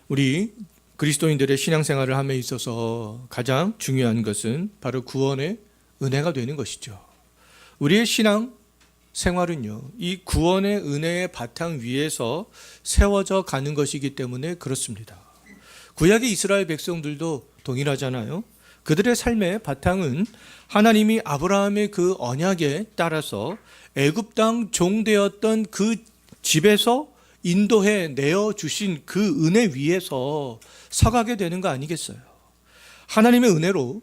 우리 그리스도인들의 신앙생활을 함에 있어서 가장 중요한 것은 바로 구원의 은혜가 되는 것이죠. 우리의 신앙 생활은요, 이 구원의 은혜의 바탕 위에서 세워져 가는 것이기 때문에 그렇습니다. 구약의 이스라엘 백성들도 동일하잖아요. 그들의 삶의 바탕은 하나님이 아브라함의 그 언약에 따라서 애굽 땅 종되었던 그 집에서 인도해 내어주신 그 은혜 위에서 서가게 되는 거 아니겠어요? 하나님의 은혜로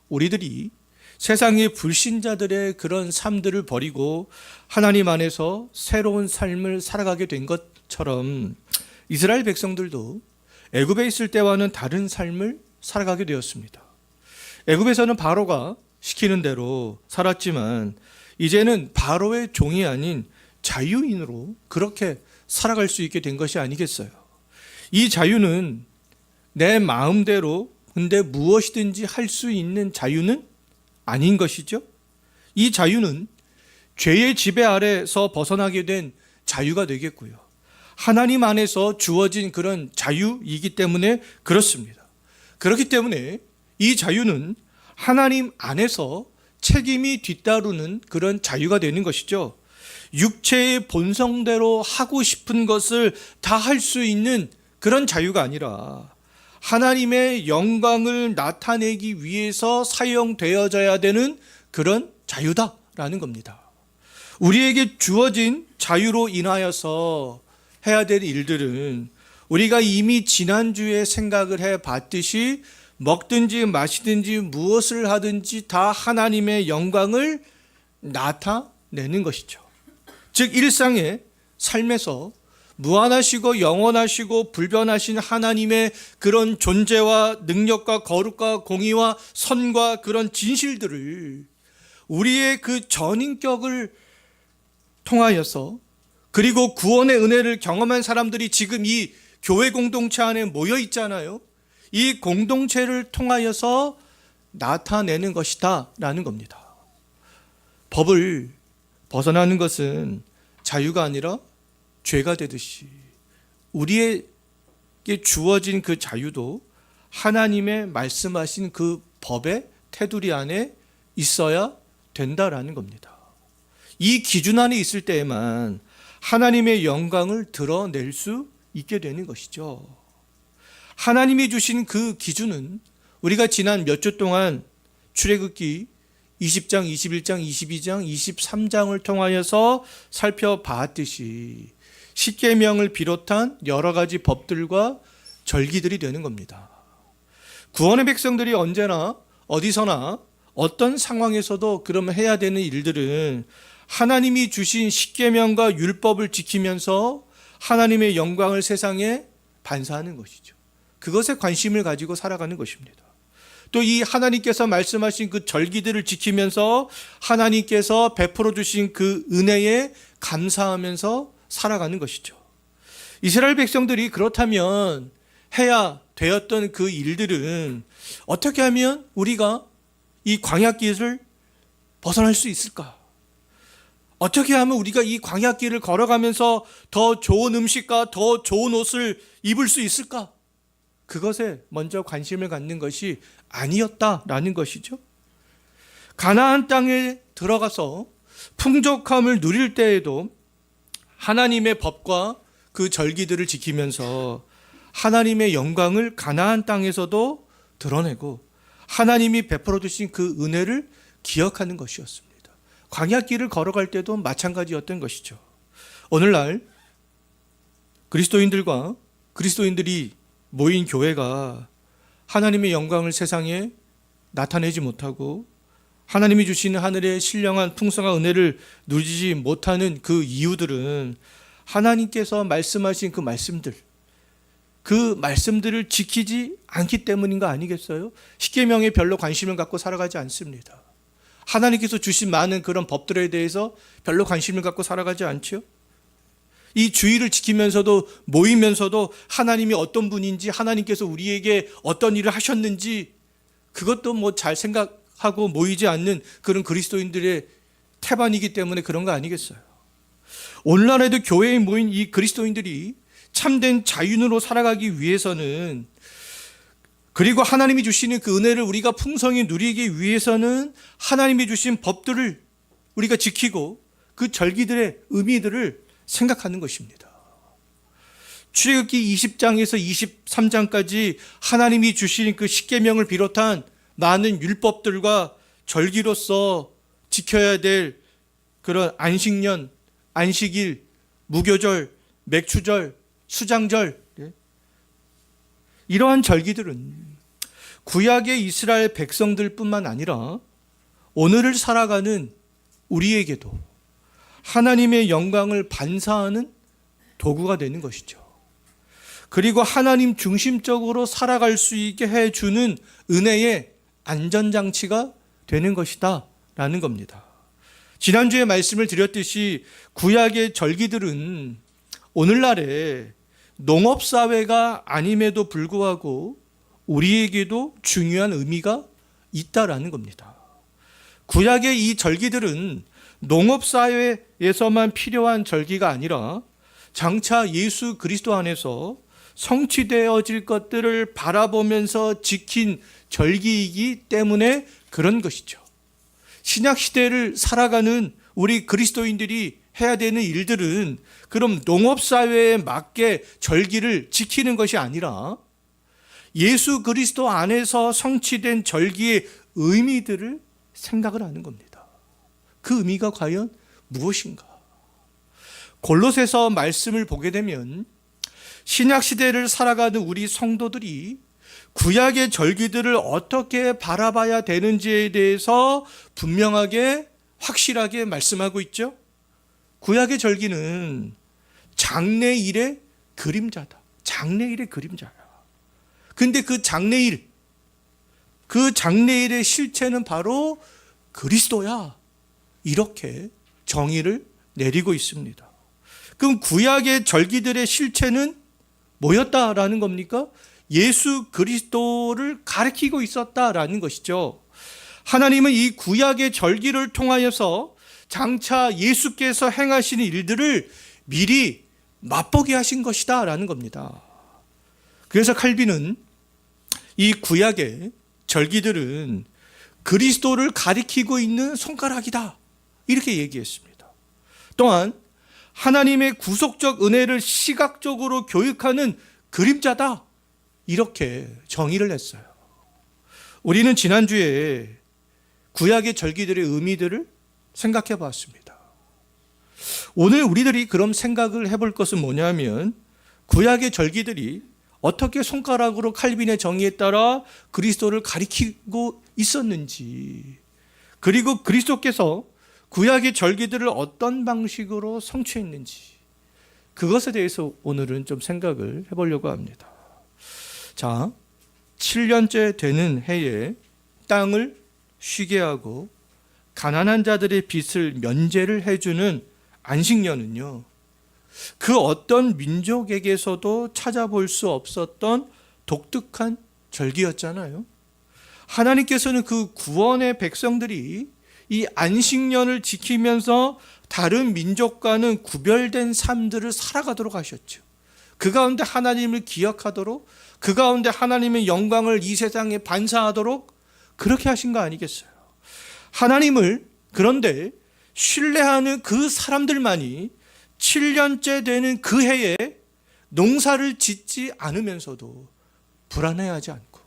우리들이 세상의 불신자들의 그런 삶들을 버리고 하나님 안에서 새로운 삶을 살아가게 된 것처럼 이스라엘 백성들도 애굽에 있을 때와는 다른 삶을 살아가게 되었습니다. 애굽에서는 바로가 시키는 대로 살았지만 이제는 바로의 종이 아닌 자유인으로 그렇게 살아갈 수 있게 된 것이 아니겠어요? 이 자유는 내 마음대로 근데 무엇이든지 할 수 있는 자유는 아닌 것이죠. 이 자유는 죄의 지배 아래서 벗어나게 된 자유가 되겠고요. 하나님 안에서 주어진 그런 자유이기 때문에 그렇습니다. 그렇기 때문에 이 자유는 하나님 안에서 책임이 뒤따르는 그런 자유가 되는 것이죠. 육체의 본성대로 하고 싶은 것을 다 할 수 있는 그런 자유가 아니라 하나님의 영광을 나타내기 위해서 사용되어져야 되는 그런 자유다라는 겁니다. 우리에게 주어진 자유로 인하여서 해야 될 일들은 우리가 이미 지난주에 생각을 해봤듯이 먹든지 마시든지 무엇을 하든지 다 하나님의 영광을 나타내는 것이죠. 즉 일상의 삶에서 무한하시고 영원하시고 불변하신 하나님의 그런 존재와 능력과 거룩과 공의와 선과 그런 진실들을 우리의 그 전인격을 통하여서 그리고 구원의 은혜를 경험한 사람들이 지금 이 교회 공동체 안에 모여 있잖아요. 이 공동체를 통하여서 나타내는 것이다 라는 겁니다. 법을 벗어나는 것은 자유가 아니라 죄가 되듯이 우리에게 주어진 그 자유도 하나님의 말씀하신 그 법의 테두리 안에 있어야 된다라는 겁니다. 이 기준 안에 있을 때에만 하나님의 영광을 드러낼 수 있게 되는 것이죠. 하나님이 주신 그 기준은 우리가 지난 몇 주 동안 출애굽기 20장, 21장, 22장, 23장을 통하여서 살펴봤듯이 십계명을 비롯한 여러 가지 법들과 절기들이 되는 겁니다. 구원의 백성들이 언제나 어디서나 어떤 상황에서도 그러면 해야 되는 일들은 하나님이 주신 십계명과 율법을 지키면서 하나님의 영광을 세상에 반사하는 것이죠. 그것에 관심을 가지고 살아가는 것입니다. 또 이 하나님께서 말씀하신 그 절기들을 지키면서 하나님께서 베풀어 주신 그 은혜에 감사하면서 살아가는 것이죠. 이스라엘 백성들이 그렇다면 해야 되었던 그 일들은 어떻게 하면 우리가 이 광야길을 벗어날 수 있을까? 어떻게 하면 우리가 이 광야길을 걸어가면서 더 좋은 음식과 더 좋은 옷을 입을 수 있을까? 그것에 먼저 관심을 갖는 것이 아니었다라는 것이죠. 가나안 땅에 들어가서 풍족함을 누릴 때에도 하나님의 법과 그 절기들을 지키면서 하나님의 영광을 가나안 땅에서도 드러내고 하나님이 베풀어 주신 그 은혜를 기억하는 것이었습니다. 광야길을 걸어갈 때도 마찬가지였던 것이죠. 오늘날 그리스도인들이 모인 교회가 하나님의 영광을 세상에 나타내지 못하고 하나님이 주시는 하늘의 신령한 풍성한 은혜를 누리지 못하는 그 이유들은 하나님께서 말씀하신 그 말씀들을 지키지 않기 때문인 거 아니겠어요? 십계명에 별로 관심을 갖고 살아가지 않습니다. 하나님께서 주신 많은 그런 법들에 대해서 별로 관심을 갖고 살아가지 않죠. 이 주의를 지키면서도 모이면서도 하나님이 어떤 분인지 하나님께서 우리에게 어떤 일을 하셨는지 그것도 뭐 잘 생각하고 모이지 않는 그런 그리스도인들의 태반이기 때문에 그런 거 아니겠어요? 오늘날에도 교회에 모인 이 그리스도인들이 참된 자유인으로 살아가기 위해서는, 그리고 하나님이 주시는 그 은혜를 우리가 풍성히 누리기 위해서는 하나님이 주신 법들을 우리가 지키고 그 절기들의 의미들을 생각하는 것입니다. 출애굽기 20장에서 23장까지 하나님이 주신 그 십계명을 비롯한 많은 율법들과 절기로서 지켜야 될 그런 안식년, 안식일, 무교절, 맥추절, 수장절, 이러한 절기들은 구약의 이스라엘 백성들뿐만 아니라 오늘을 살아가는 우리에게도 하나님의 영광을 반사하는 도구가 되는 것이죠. 그리고 하나님 중심적으로 살아갈 수 있게 해주는 은혜의 안전장치가 되는 것이다 라는 겁니다. 지난주에 말씀을 드렸듯이 구약의 절기들은 오늘날에 농업사회가 아님에도 불구하고 우리에게도 중요한 의미가 있다라는 겁니다. 구약의 이 절기들은 농업사회에서만 필요한 절기가 아니라 장차 예수 그리스도 안에서 성취되어질 것들을 바라보면서 지킨 절기이기 때문에 그런 것이죠. 신약시대를 살아가는 우리 그리스도인들이 해야 되는 일들은 그럼 농업사회에 맞게 절기를 지키는 것이 아니라 예수 그리스도 안에서 성취된 절기의 의미들을 생각을 하는 겁니다. 그 의미가 과연 무엇인가? 골로새서 말씀을 보게 되면 신약시대를 살아가는 우리 성도들이 구약의 절기들을 어떻게 바라봐야 되는지에 대해서 분명하게 확실하게 말씀하고 있죠. 구약의 절기는 장래일의 그림자다. 장래일의 그림자야. 근데 그 장래일의 실체는 바로 그리스도야. 이렇게 정의를 내리고 있습니다. 그럼 구약의 절기들의 실체는 뭐였다라는 겁니까? 예수 그리스도를 가리키고 있었다라는 것이죠. 하나님은 이 구약의 절기를 통하여서 장차 예수께서 행하시는 일들을 미리 맛보게 하신 것이다 라는 겁니다. 그래서 칼빈은 이 구약의 절기들은 그리스도를 가리키고 있는 손가락이다 이렇게 얘기했습니다. 또한 하나님의 구속적 은혜를 시각적으로 교육하는 그림자다 이렇게 정의를 했어요. 우리는 지난주에 구약의 절기들의 의미들을 생각해 봤습니다. 오늘 우리들이 그럼 생각을 해볼 것은 뭐냐면 구약의 절기들이 어떻게 손가락으로 칼빈의 정의에 따라 그리스도를 가리키고 있었는지, 그리고 그리스도께서 구약의 절기들을 어떤 방식으로 성취했는지, 그것에 대해서 오늘은 좀 생각을 해보려고 합니다. 자, 7년째 되는 해에 땅을 쉬게 하고 가난한 자들의 빚을 면제를 해주는 안식년은요, 그 어떤 민족에게서도 찾아볼 수 없었던 독특한 절기였잖아요. 하나님께서는 그 구원의 백성들이 이 안식년을 지키면서 다른 민족과는 구별된 삶들을 살아가도록 하셨죠. 그 가운데 하나님을 기억하도록, 그 가운데 하나님의 영광을 이 세상에 반사하도록 그렇게 하신 거 아니겠어요? 하나님을 그런데 신뢰하는 그 사람들만이 7년째 되는 그 해에 농사를 짓지 않으면서도 불안해하지 않고,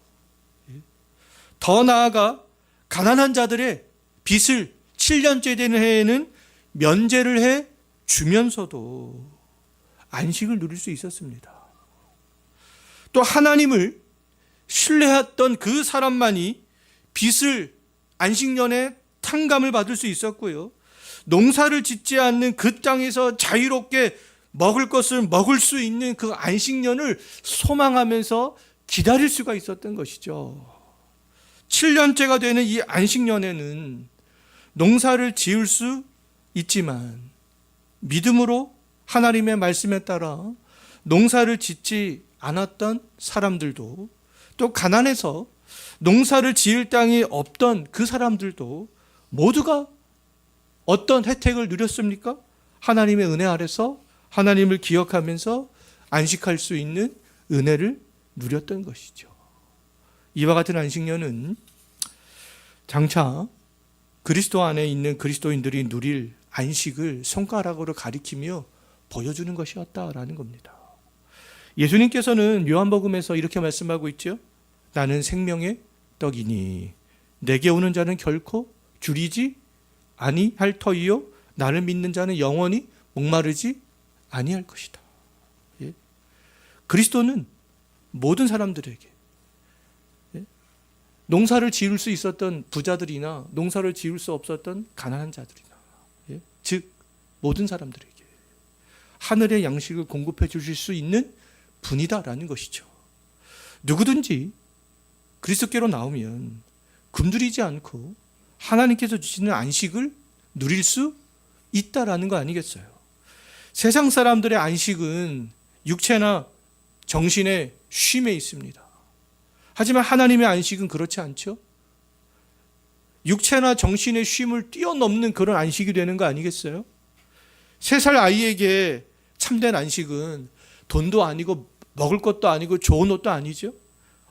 더 나아가 가난한 자들의 빚을 7년째 되는 해에는 면제를 해 주면서도 안식을 누릴 수 있었습니다. 또 하나님을 신뢰했던 그 사람만이 빚을 안식년에 탕감을 받을 수 있었고요. 농사를 짓지 않는 그 땅에서 자유롭게 먹을 것을 먹을 수 있는 그 안식년을 소망하면서 기다릴 수가 있었던 것이죠. 7년째가 되는 이 안식년에는 농사를 지을 수 있지만 믿음으로 하나님의 말씀에 따라 농사를 짓지 않았던 사람들도, 또 가난해서 농사를 지을 땅이 없던 그 사람들도 모두가 어떤 혜택을 누렸습니까? 하나님의 은혜 아래서 하나님을 기억하면서 안식할 수 있는 은혜를 누렸던 것이죠. 이와 같은 안식년은 장차 그리스도 안에 있는 그리스도인들이 누릴 안식을 손가락으로 가리키며 보여주는 것이었다라는 겁니다. 예수님께서는 요한복음에서 이렇게 말씀하고 있죠. 나는 생명의 떡이니 내게 오는 자는 결코 줄이지 아니할 터이요 나를 믿는 자는 영원히 목마르지 아니할 것이다. 예? 그리스도는 모든 사람들에게 농사를 지을 수 있었던 부자들이나 농사를 지을 수 없었던 가난한 자들이나 즉 모든 사람들에게 하늘의 양식을 공급해 주실 수 있는 분이다라는 것이죠. 누구든지 그리스도께로 나오면 굶주리지 않고 하나님께서 주시는 안식을 누릴 수 있다라는 거 아니겠어요? 세상 사람들의 안식은 육체나 정신의 쉼에 있습니다. 하지만 하나님의 안식은 그렇지 않죠? 육체나 정신의 쉼을 뛰어넘는 그런 안식이 되는 거 아니겠어요? 3살 아이에게 참된 안식은 돈도 아니고 먹을 것도 아니고 좋은 옷도 아니죠.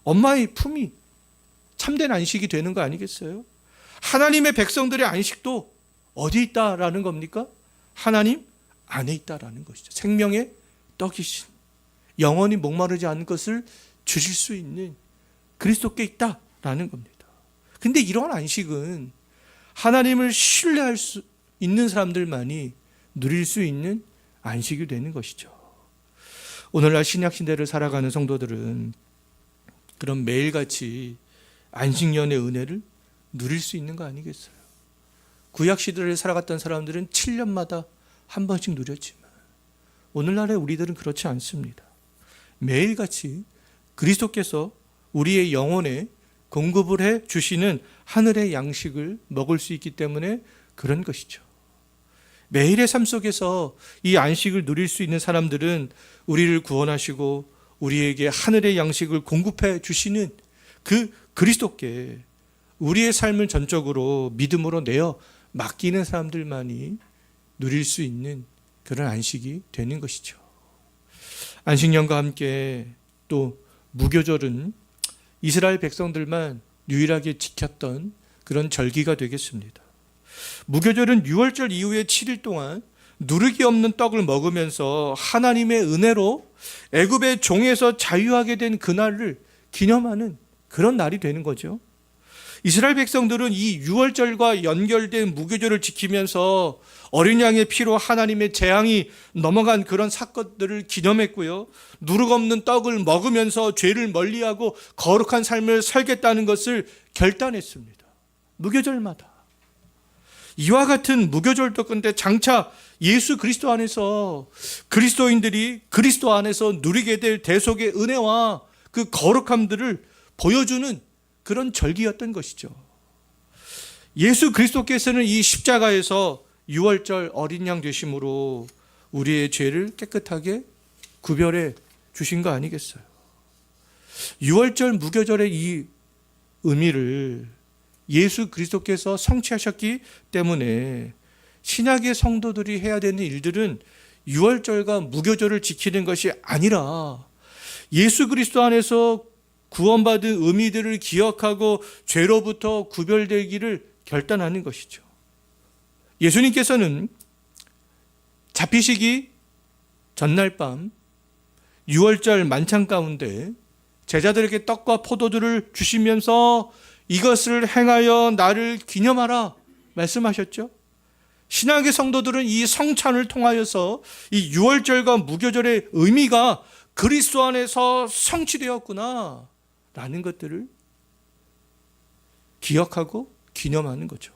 엄마의 품이 참된 안식이 되는 거 아니겠어요? 하나님의 백성들의 안식도 어디 있다라는 겁니까? 하나님 안에 있다라는 것이죠. 생명의 떡이신 영원히 목마르지 않은 것을 주실 수 있는 그리스도께 있다라는 겁니다. 근데 이러한 안식은 하나님을 신뢰할 수 있는 사람들만이 누릴 수 있는 안식이 되는 것이죠. 오늘날 신약시대를 살아가는 성도들은 그런 매일같이 안식년의 은혜를 누릴 수 있는 거 아니겠어요? 구약시대를 살아갔던 사람들은 7년마다 한 번씩 누렸지만 오늘날의 우리들은 그렇지 않습니다. 매일같이 그리스도께서 우리의 영혼에 공급을 해 주시는 하늘의 양식을 먹을 수 있기 때문에 그런 것이죠. 매일의 삶 속에서 이 안식을 누릴 수 있는 사람들은 우리를 구원하시고 우리에게 하늘의 양식을 공급해 주시는 그 그리스도께 우리의 삶을 전적으로 믿음으로 내어 맡기는 사람들만이 누릴 수 있는 그런 안식이 되는 것이죠. 안식년과 함께 또 무교절은 이스라엘 백성들만 유일하게 지켰던 그런 절기가 되겠습니다. 무교절은 6월절 이후에 7일 동안 누르기 없는 떡을 먹으면서 하나님의 은혜로 애굽의 종에서 자유하게 된 그날을 기념하는 그런 날이 되는 거죠. 이스라엘 백성들은 이 6월절과 연결된 무교절을 지키면서 어린 양의 피로 하나님의 재앙이 넘어간 그런 사건들을 기념했고요. 누룩 없는 떡을 먹으면서 죄를 멀리하고 거룩한 삶을 살겠다는 것을 결단했습니다. 무교절마다. 이와 같은 무교절도 근데 장차 예수 그리스도 안에서 그리스도인들이 그리스도 안에서 누리게 될 대속의 은혜와 그 거룩함들을 보여주는 그런 절기였던 것이죠. 예수 그리스도께서는 이 십자가에서 6월절 어린 양 되심으로 우리의 죄를 깨끗하게 구별해 주신 거 아니겠어요? 6월절 무교절의 이 의미를 예수 그리스도께서 성취하셨기 때문에 신약의 성도들이 해야 되는 일들은 6월절과 무교절을 지키는 것이 아니라 예수 그리스도 안에서 구원받은 의미들을 기억하고 죄로부터 구별되기를 결단하는 것이죠. 예수님께서는 잡히시기 전날 밤 6월절 만찬 가운데 제자들에게 떡과 포도주를 주시면서 이것을 행하여 나를 기념하라 말씀하셨죠. 신약의 성도들은 이 성찬을 통하여서 이 6월절과 무교절의 의미가 그리스도 안에서 성취되었구나 라는 것들을 기억하고 기념하는 거죠.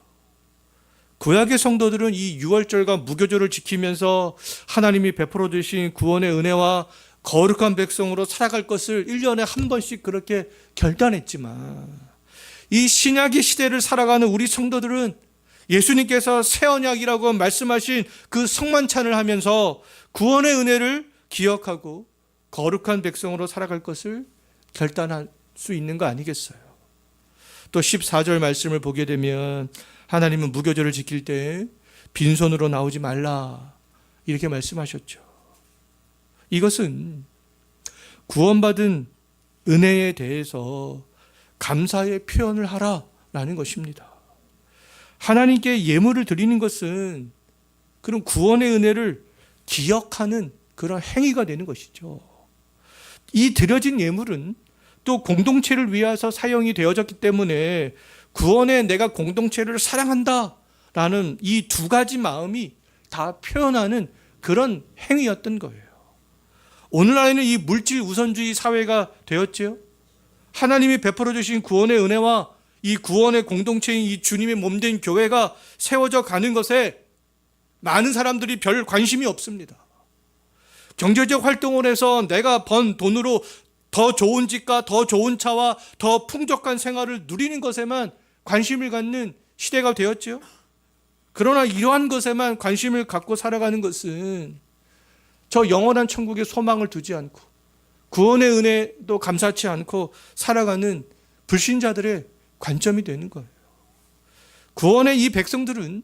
구약의 성도들은 이 6월절과 무교절을 지키면서 하나님이 베풀어 주신 구원의 은혜와 거룩한 백성으로 살아갈 것을 1년에 한 번씩 그렇게 결단했지만 이 신약의 시대를 살아가는 우리 성도들은 예수님께서 새 언약이라고 말씀하신 그 성만찬을 하면서 구원의 은혜를 기억하고 거룩한 백성으로 살아갈 것을 결단할 수 있는 거 아니겠어요? 또 14절 말씀을 보게 되면 하나님은 무교절을 지킬 때 빈손으로 나오지 말라 이렇게 말씀하셨죠. 이것은 구원받은 은혜에 대해서 감사의 표현을 하라라는 것입니다. 하나님께 예물을 드리는 것은 그런 구원의 은혜를 기억하는 그런 행위가 되는 것이죠. 이 드려진 예물은 또 공동체를 위해서 사용이 되어졌기 때문에 구원에 내가 공동체를 사랑한다라는 이 두 가지 마음이 다 표현하는 그런 행위였던 거예요. 오늘날에는 이 물질 우선주의 사회가 되었지요. 하나님이 베풀어 주신 구원의 은혜와 이 구원의 공동체인 이 주님의 몸된 교회가 세워져 가는 것에 많은 사람들이 별 관심이 없습니다. 경제적 활동을 해서 내가 번 돈으로 더 좋은 집과 더 좋은 차와 더 풍족한 생활을 누리는 것에만 관심을 갖는 시대가 되었죠. 그러나 이러한 것에만 관심을 갖고 살아가는 것은 저 영원한 천국에 소망을 두지 않고 구원의 은혜도 감사치 않고 살아가는 불신자들의 관점이 되는 거예요. 구원의 이 백성들은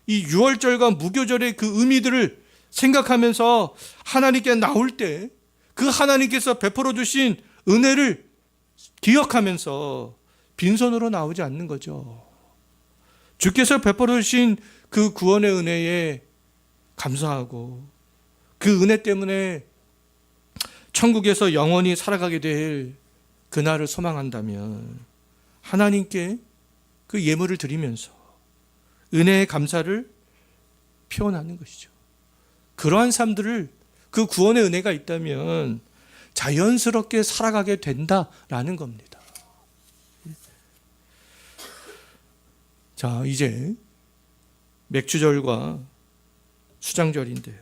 이 유월절과 무교절의 그 의미들을 생각하면서 하나님께 나올 때 그 하나님께서 베풀어 주신 은혜를 기억하면서 빈손으로 나오지 않는 거죠. 주께서 베풀어 주신 그 구원의 은혜에 감사하고 그 은혜 때문에 천국에서 영원히 살아가게 될 그날을 소망한다면 하나님께 그 예물을 드리면서 은혜의 감사를 표현하는 것이죠. 그러한 삶들을 그 구원의 은혜가 있다면 자연스럽게 살아가게 된다라는 겁니다. 자, 이제 맥추절과 수장절인데요.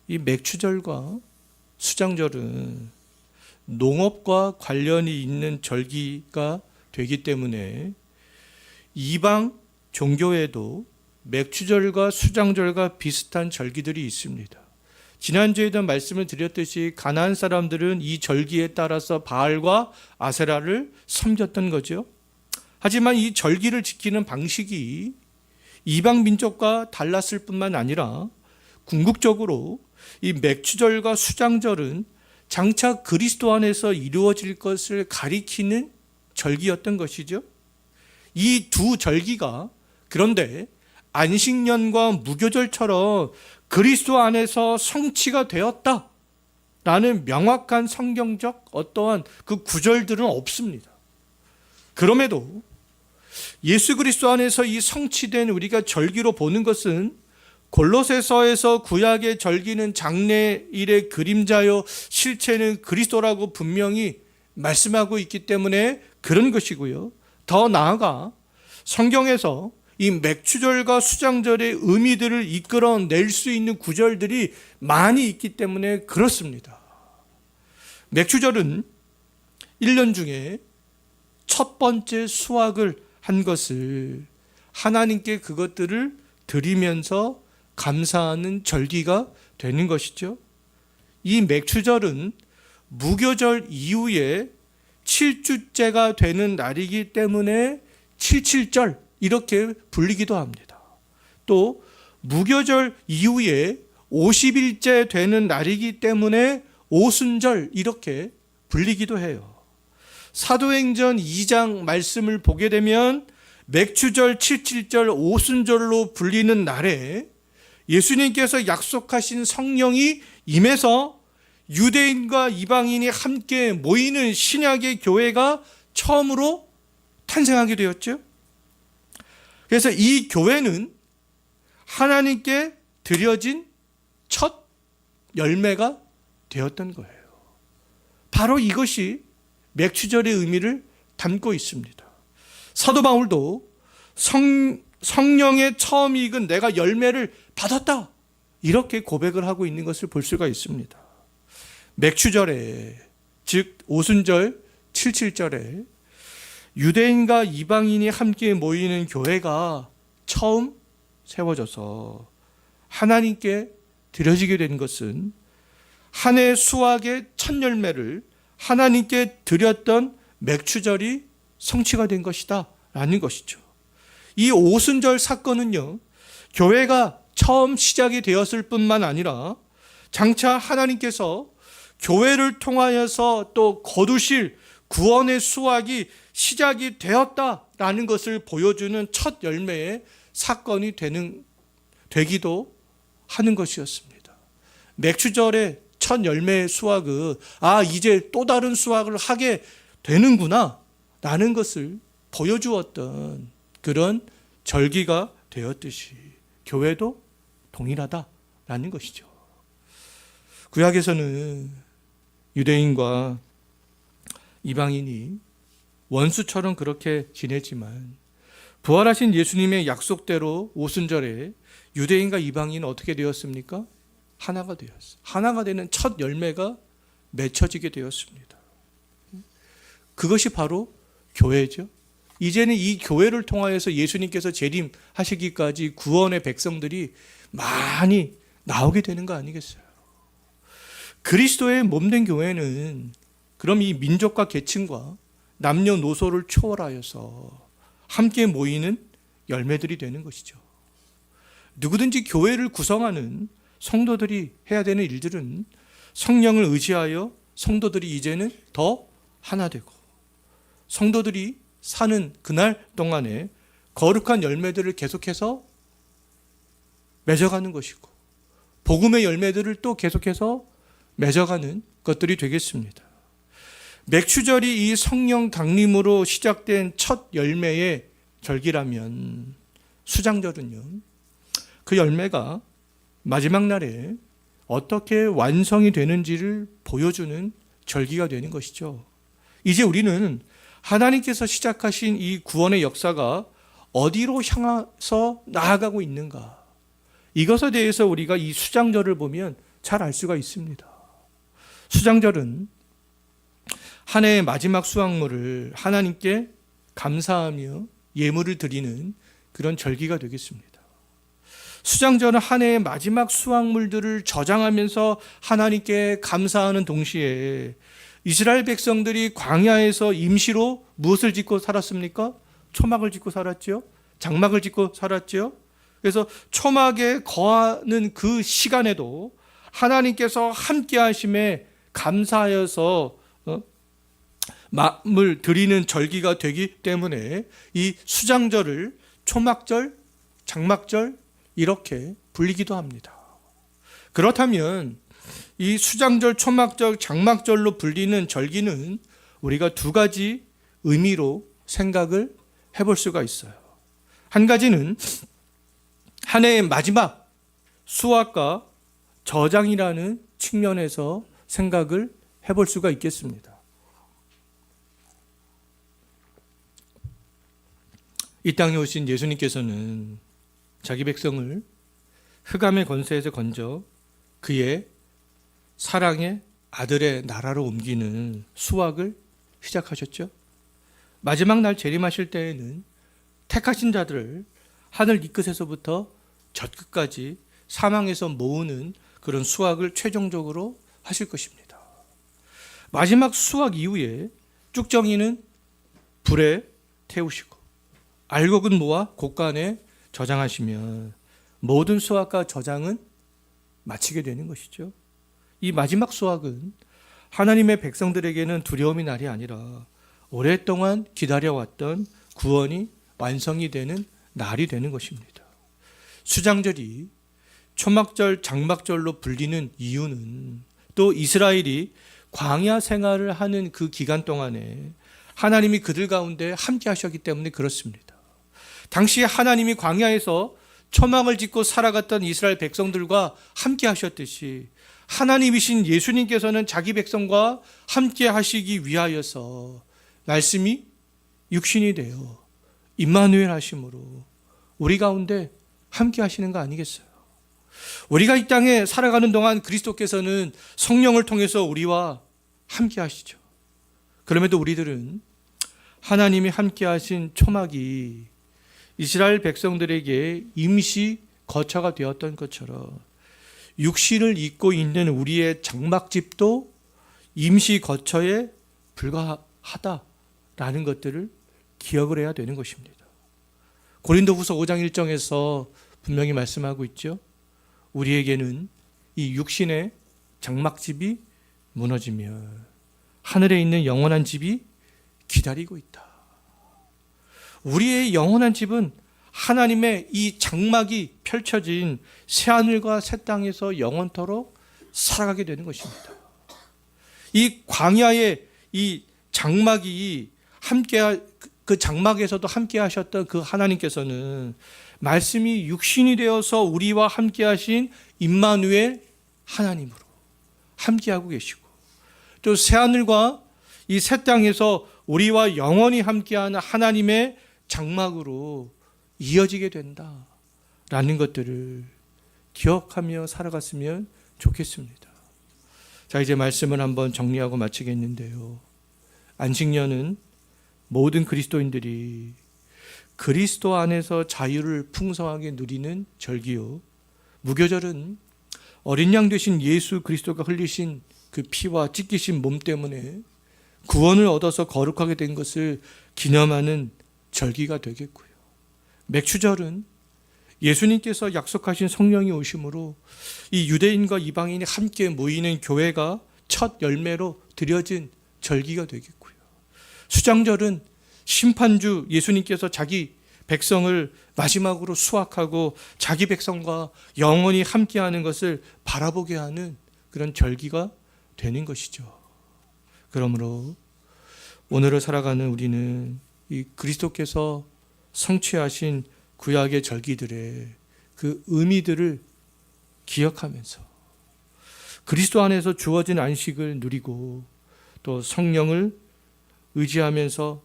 이 맥추절과 수장절은 농업과 관련이 있는 절기가 되기 때문에 이방 종교에도 맥추절과 수장절과 비슷한 절기들이 있습니다. 지난주에도 말씀을 드렸듯이 가나안 사람들은 이 절기에 따라서 바알과 아세라를 섬겼던 거죠. 하지만 이 절기를 지키는 방식이 이방 민족과 달랐을 뿐만 아니라 궁극적으로 이 맥추절과 수장절은 장차 그리스도 안에서 이루어질 것을 가리키는 절기였던 것이죠. 이 두 절기가 그런데 안식년과 무교절처럼 그리스도 안에서 성취가 되었다라는 명확한 성경적 어떠한 그 구절들은 없습니다. 그럼에도 예수 그리스도 안에서 이 성취된 우리가 절기로 보는 것은 골로새서에서 구약의 절기는 장래일의 그림자요 실체는 그리스도라고 분명히 말씀하고 있기 때문에 그런 것이고요. 더 나아가 성경에서 이 맥추절과 수장절의 의미들을 이끌어낼 수 있는 구절들이 많이 있기 때문에 그렇습니다. 맥추절은 1년 중에 첫 번째 수확을 한 것을 하나님께 그것들을 드리면서 감사하는 절기가 되는 것이죠. 이 맥추절은 무교절 이후에 7주째가 되는 날이기 때문에 77절 이렇게 불리기도 합니다. 또 무교절 이후에 50일째 되는 날이기 때문에 오순절 이렇게 불리기도 해요. 사도행전 2장 말씀을 보게 되면 맥추절, 77절, 오순절로 불리는 날에 예수님께서 약속하신 성령이 임해서 유대인과 이방인이 함께 모이는 신약의 교회가 처음으로 탄생하게 되었죠. 그래서 이 교회는 하나님께 드려진 첫 열매가 되었던 거예요. 바로 이것이 맥추절의 의미를 담고 있습니다. 사도 바울도 성령의 처음 익은 내가 열매를 받았다 이렇게 고백을 하고 있는 것을 볼 수가 있습니다. 맥추절에 즉 오순절 77절에 유대인과 이방인이 함께 모이는 교회가 처음 세워져서 하나님께 드려지게 된 것은 한 해 수확의 첫 열매를 하나님께 드렸던 맥추절이 성취가 된 것이다 라는 것이죠. 이 오순절 사건은요, 교회가 처음 시작이 되었을 뿐만 아니라 장차 하나님께서 교회를 통하여서 또 거두실 구원의 수확이 시작이 되었다라는 것을 보여주는 첫 열매의 사건이 되기도 하는 것이었습니다. 맥추절의 첫 열매의 수확은 이제 또 다른 수확을 하게 되는구나 라는 것을 보여주었던 그런 절기가 되었듯이 교회도 동일하다라는 것이죠. 구약에서는 유대인과 이방인이 원수처럼 그렇게 지냈지만 부활하신 예수님의 약속대로 오순절에 유대인과 이방인은 어떻게 되었습니까? 하나가 되었어요. 하나가 되는 첫 열매가 맺혀지게 되었습니다. 그것이 바로 교회죠. 이제는 이 교회를 통하여서 예수님께서 재림하시기까지 구원의 백성들이 많이 나오게 되는 거 아니겠어요? 그리스도의 몸된 교회는 그럼 이 민족과 계층과 남녀노소를 초월하여서 함께 모이는 열매들이 되는 것이죠. 누구든지 교회를 구성하는 성도들이 해야 되는 일들은 성령을 의지하여 성도들이 이제는 더 하나 되고 성도들이 사는 그날 동안에 거룩한 열매들을 계속해서 맺어가는 것이고 복음의 열매들을 또 계속해서 맺어가는 것들이 되겠습니다. 맥추절이 이 성령 강림으로 시작된 첫 열매의 절기라면 수장절은요, 그 열매가 마지막 날에 어떻게 완성이 되는지를 보여주는 절기가 되는 것이죠. 이제 우리는 하나님께서 시작하신 이 구원의 역사가 어디로 향해서 나아가고 있는가, 이것에 대해서 우리가 이 수장절을 보면 잘 알 수가 있습니다. 수장절은 한 해의 마지막 수확물을 하나님께 감사하며 예물을 드리는 그런 절기가 되겠습니다. 수장절은 한 해의 마지막 수확물들을 저장하면서 하나님께 감사하는 동시에 이스라엘 백성들이 광야에서 임시로 무엇을 짓고 살았습니까? 초막을 짓고 살았죠. 장막을 짓고 살았죠. 그래서 초막에 거하는 그 시간에도 하나님께서 함께 하심에 감사하여서 마음을 드리는 절기가 되기 때문에 이 수장절을 초막절, 장막절 이렇게 불리기도 합니다. 그렇다면 이 수장절, 초막절, 장막절로 불리는 절기는 우리가 두 가지 의미로 생각을 해볼 수가 있어요. 한 가지는 한 해의 마지막 수확과 저장이라는 측면에서 생각을 해볼 수가 있겠습니다. 이 땅에 오신 예수님께서는 자기 백성을 흑암의 권세에서 건져 그의 사랑의 아들의 나라로 옮기는 수확을 시작하셨죠. 마지막 날 재림하실 때에는 택하신 자들을 하늘 이 끝에서부터 저 끝까지 사망에서 모으는 그런 수확을 최종적으로 하실 것입니다. 마지막 수확 이후에 쭉정이는 불에 태우시고 알곡은 모아 곡간에 저장하시면 모든 수확과 저장은 마치게 되는 것이죠. 이 마지막 수확은 하나님의 백성들에게는 두려움의 날이 아니라 오랫동안 기다려왔던 구원이 완성이 되는 날이 되는 것입니다. 수장절이 초막절, 장막절로 불리는 이유는 또 이스라엘이 광야 생활을 하는 그 기간 동안에 하나님이 그들 가운데 함께 하셨기 때문에 그렇습니다. 당시 하나님이 광야에서 초막을 짓고 살아갔던 이스라엘 백성들과 함께 하셨듯이 하나님이신 예수님께서는 자기 백성과 함께 하시기 위하여서 말씀이 육신이 되어 임마누엘 하심으로 우리 가운데 함께 하시는 거 아니겠어요? 우리가 이 땅에 살아가는 동안 그리스도께서는 성령을 통해서 우리와 함께 하시죠. 그럼에도 우리들은 하나님이 함께 하신 초막이 이스라엘 백성들에게 임시 거처가 되었던 것처럼 육신을 입고 있는 우리의 장막집도 임시 거처에 불과하다라는 것들을 기억을 해야 되는 것입니다. 고린도후서 5장 1절에서 분명히 말씀하고 있죠. 우리에게는 이 육신의 장막집이 무너지면 하늘에 있는 영원한 집이 기다리고 있다. 우리의 영원한 집은 하나님의 이 장막이 펼쳐진 새하늘과 새 땅에서 영원토록 살아가게 되는 것입니다. 이 광야의 이 장막이 그 장막에서도 함께 하셨던 그 하나님께서는 말씀이 육신이 되어서 우리와 함께 하신 임마누엘 하나님으로 함께하고 계시고, 또 새하늘과 이 새 땅에서 우리와 영원히 함께하는 하나님의 장막으로 이어지게 된다라는 것들을 기억하며 살아갔으면 좋겠습니다. 자, 이제 말씀을 한번 정리하고 마치겠는데요. 안식년은 모든 그리스도인들이 그리스도 안에서 자유를 풍성하게 누리는 절기요, 무교절은 어린 양 되신 예수 그리스도가 흘리신 그 피와 찢기신 몸 때문에 구원을 얻어서 거룩하게 된 것을 기념하는 절기가 되겠고요. 맥추절은 예수님께서 약속하신 성령이 오심으로 이 유대인과 이방인이 함께 모이는 교회가 첫 열매로 드려진 절기가 되겠고요. 수장절은 심판주 예수님께서 자기 백성을 마지막으로 수확하고 자기 백성과 영원히 함께하는 것을 바라보게 하는 그런 절기가 되는 것이죠. 그러므로 오늘을 살아가는 우리는 이 그리스도께서 성취하신 구약의 절기들의 그 의미들을 기억하면서 그리스도 안에서 주어진 안식을 누리고 또 성령을 의지하면서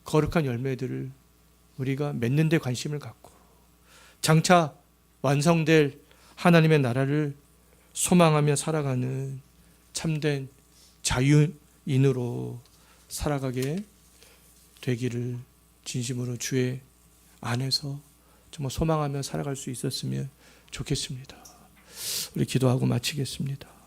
거룩한 열매들을 우리가 맺는 데 관심을 갖고 장차 완성될 하나님의 나라를 소망하며 살아가는 참된 자유인으로 살아가게 되기를 진심으로 주의 안에서 정말 소망하며 살아갈 수 있었으면 좋겠습니다. 우리 기도하고 마치겠습니다.